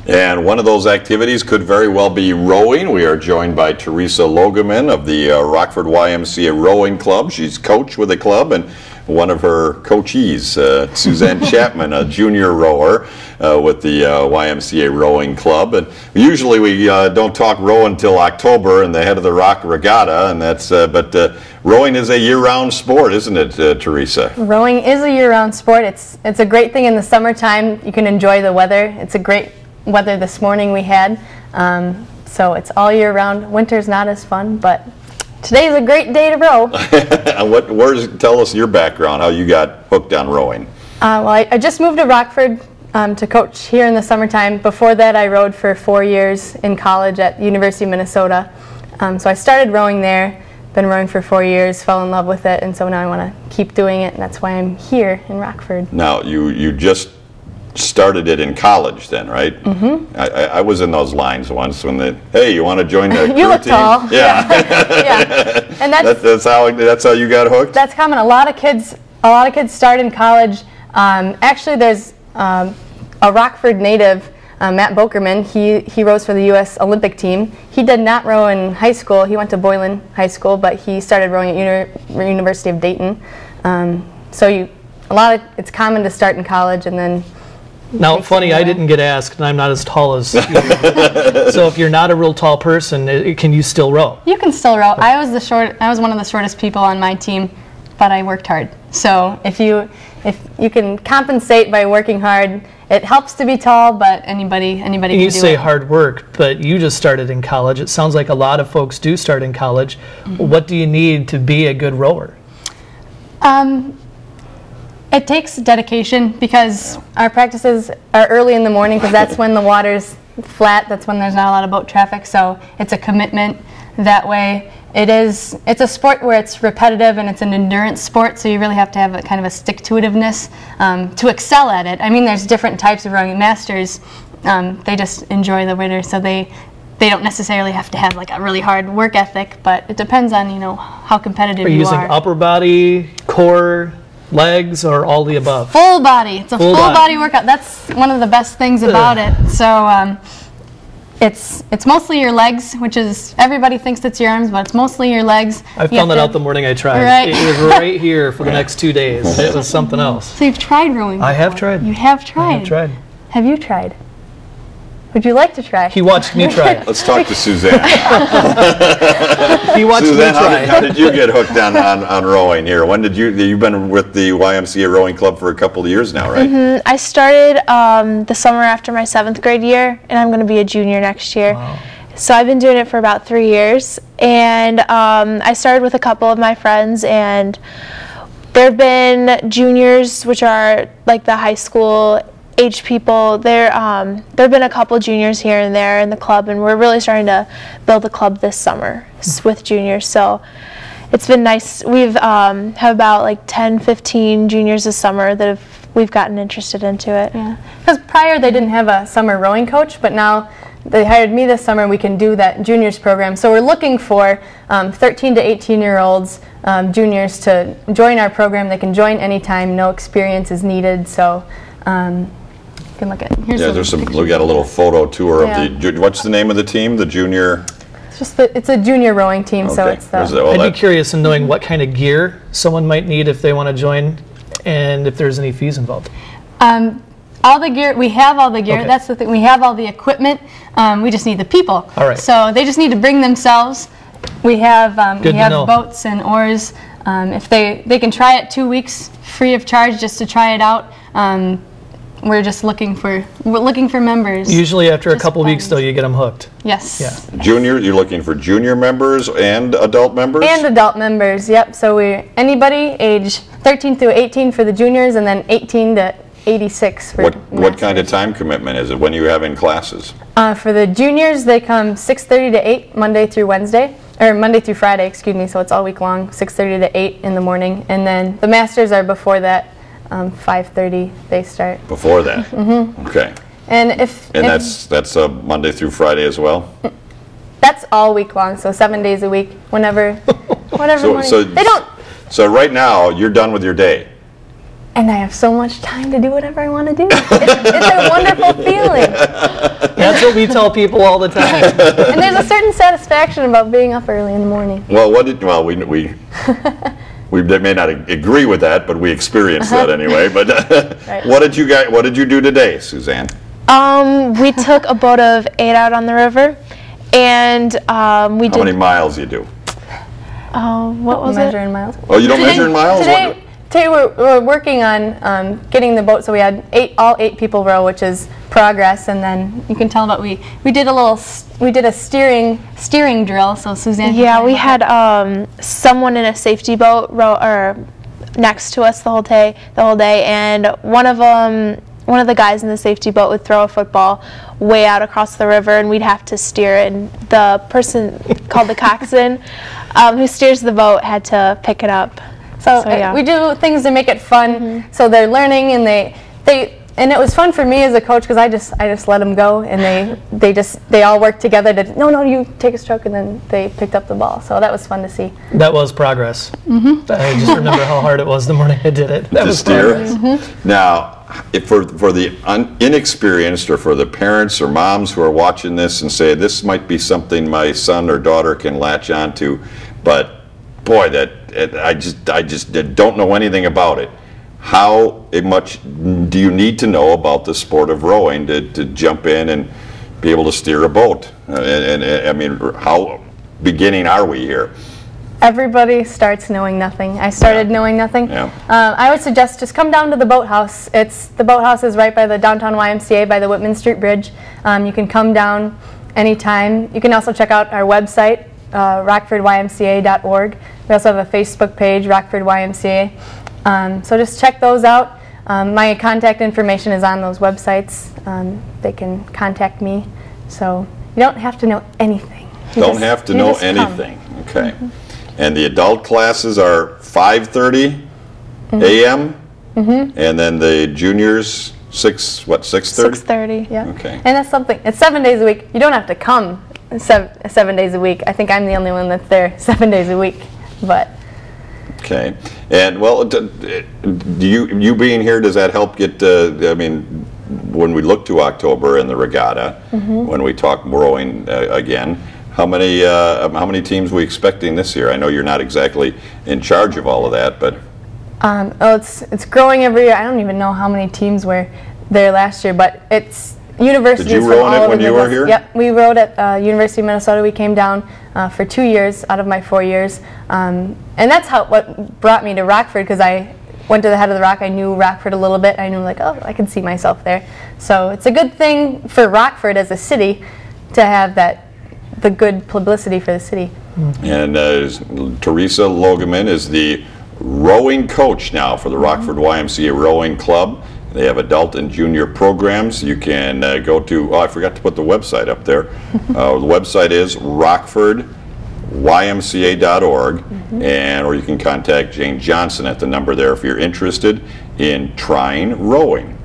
And one of those activities could very well be rowing. We are joined by Teresa Logeman of the Rockford YMCA Rowing Club. She's coach with the club, and one of her coachees, Suzanne Chapman, a junior rower with the YMCA Rowing Club. And usually we don't talk row until October and the head of the Rock Regatta, and that's but rowing is a year-round sport, isn't it, Teresa? Rowing is a year-round sport. It's a great thing in the summertime. You can enjoy the weather. It's a great weather this morning we had, so it's all year round. Winter's not as fun, but today's a great day to row. Tell us your background, how you got hooked on rowing. Well, I just moved to Rockford to coach here in the summertime. Before that, I rowed for 4 years in college at the University of Minnesota. So I started rowing there, been rowing for 4 years, fell in love with it, and so now I want to keep doing it, and that's why I'm here in Rockford. Now, you just started it in college then, right? Mm-hmm. I was in those lines once when hey, you want to join the crew you look team? Tall. Yeah. Yeah. And that's how you got hooked? That's common. A lot of kids start in college. Actually, there's a Rockford native, Matt Bokerman. He rows for the U.S. Olympic team. He did not row in high school. He went to Boylan High School, but he started rowing at University of Dayton. It's common to start in college and then. Now, funny, I didn't get asked, and I'm not as tall as you. So if you're not a real tall person, can you still row? You can still row. I was one of the shortest people on my team, but I worked hard. So if you can compensate by working hard, it helps to be tall, but anybody can do it. You say hard work, but you just started in college. It sounds like a lot of folks do start in college. Mm-hmm. What do you need to be a good rower? It takes dedication because our practices are early in the morning because that's when the water's flat, that's when there's not a lot of boat traffic, so it's a commitment that way. It's a sport where it's repetitive and it's an endurance sport, so you really have to have a kind of a stick-to-itiveness to excel at it. I mean, there's different types of rowing masters. They just enjoy the winter, so they don't necessarily have to have like a really hard work ethic, but it depends on how competitive you are. Are you using upper body, core, legs, or all the above? Full body. It's a full body workout. That's one of the best things about it. So it's mostly your legs, which is, everybody thinks it's your arms, but it's mostly your legs. I found that out the morning I tried. Right. It was right here for the next 2 days. It was something else. So you've tried rowing before? I have tried. You have tried? I have tried. Have you tried? Would you like to try? He watched me try. Let's talk to Suzanne. He watched me try. How did you get hooked on rowing here? When did you've been with the YMCA Rowing Club for a couple of years now, right? Mm-hmm. I started the summer after my 7th grade year, and I'm going to be a junior next year. Wow. So I've been doing it for about 3 years, and I started with a couple of my friends, and there have been juniors, which are like the high school age people. There have been a couple juniors here and there in the club, and we're really starting to build the club this summer with juniors, so it's been nice. We've have about like 10-15 juniors this summer that we've gotten interested into it. Yeah, because prior they didn't have a summer rowing coach, but now they hired me this summer. We can do that juniors program, so we're looking for 13 to 18-year-olds juniors to join our program. They can join anytime, no experience is needed, so can look at. We got a little photo tour of the. What's the name of the team? The junior. It's a junior rowing team, so it's the. I'd be curious in knowing what kind of gear someone might need if they want to join, and if there's any fees involved. All the gear, we have all the gear. Okay. That's the thing. We have all the equipment. We just need the people. All right. So they just need to bring themselves. We have boats and oars. If they can try it 2 weeks free of charge just to try it out. We're just looking for members. Usually after a couple weeks, though, you get them hooked. Yes. Yeah. Junior, you're looking for junior members and adult members? And adult members, yep. So anybody age 13 through 18 for the juniors, and then 18 to 86 for What kind of time commitment is it when you have in classes? For the juniors, they come 6:30 to 8 Monday through Friday, excuse me, so it's all week long, 6:30 to 8 in the morning. And then the masters are before that. 5:30 they start. Before that? Mm-hmm. Okay. And that's Monday through Friday as well? That's all week long, so 7 days a week, whenever morning. They don't. So right now, you're done with your day. And I have so much time to do whatever I want to do. It's a wonderful feeling. That's what we tell people all the time. And there's a certain satisfaction about being up early in the morning. Well, we may not agree with that, but we experienced that anyway. But Right. what did you do today, Suzanne? We took a boat of 8 out on the river, and How many miles you do? what was Measure it? in miles. Oh, you don't measure in miles? Today we're working on getting the boat, so we had all eight people row, which is progress, and then you can tell that we did a steering drill. So Suzanne. Yeah, we had someone in a safety boat next to us the whole day, and one of the guys in the safety boat would throw a football way out across the river, and we'd have to steer it. And the person called the coxswain, who steers the boat, had to pick it up. So yeah. we do things to make it fun, so they're learning, and and it was fun for me as a coach because I just let them go, and they all worked together to no, you take a stroke, and then they picked up the ball. So that was fun to see. That was progress. I just remember how hard it was the morning I did it. That was steer. progress. Now, if for the inexperienced, or for the parents or moms who are watching this and say this might be something my son or daughter can latch onto, but boy, I just don't know anything about it. How much do you need to know about the sport of rowing to jump in and be able to steer a boat? And I mean, how beginning are we here? Everybody starts knowing nothing. I started knowing nothing. Yeah. I would suggest just come down to the boathouse. The boathouse is right by the downtown YMCA by the Whitman Street Bridge. You can come down anytime. You can also check out our website, rockfordymca.org. We also have a Facebook page, Rockford YMCA. So just check those out. My contact information is on those websites. They can contact me. So you don't have to know anything. You Don't have to know anything. Okay. And the adult classes are 5:30 a.m. And then the juniors 6:30? 6:30. Yeah. Okay. And that's something. It's 7 days a week. You don't have to come 7 days a week. I think I'm the only one that's there 7 days a week. But Okay. And well, you being here, does that help get? I mean, when we look to October and the regatta, when we talk rowing again, how many teams are we expecting this year? I know you're not exactly in charge of all of that, but it's growing every year. I don't even know how many teams were there last year, but it's universities. Did you row in it when you were here? Yep, we rowed at University of Minnesota. We came down for 2 years out of my 4 years, and that's what brought me to Rockford, because I went to the head of the rock. I knew Rockford a little bit. I knew, like, oh, I can see myself there. So it's a good thing for Rockford as a city to have the good publicity for the city. And Teresa Logeman is the rowing coach now for the Rockford YMCA Rowing Club. They have adult and junior programs. You can go to, I forgot to put the website up there. The website is rockfordymca.org, or you can contact Jane Johnson at the number there if you're interested in trying rowing.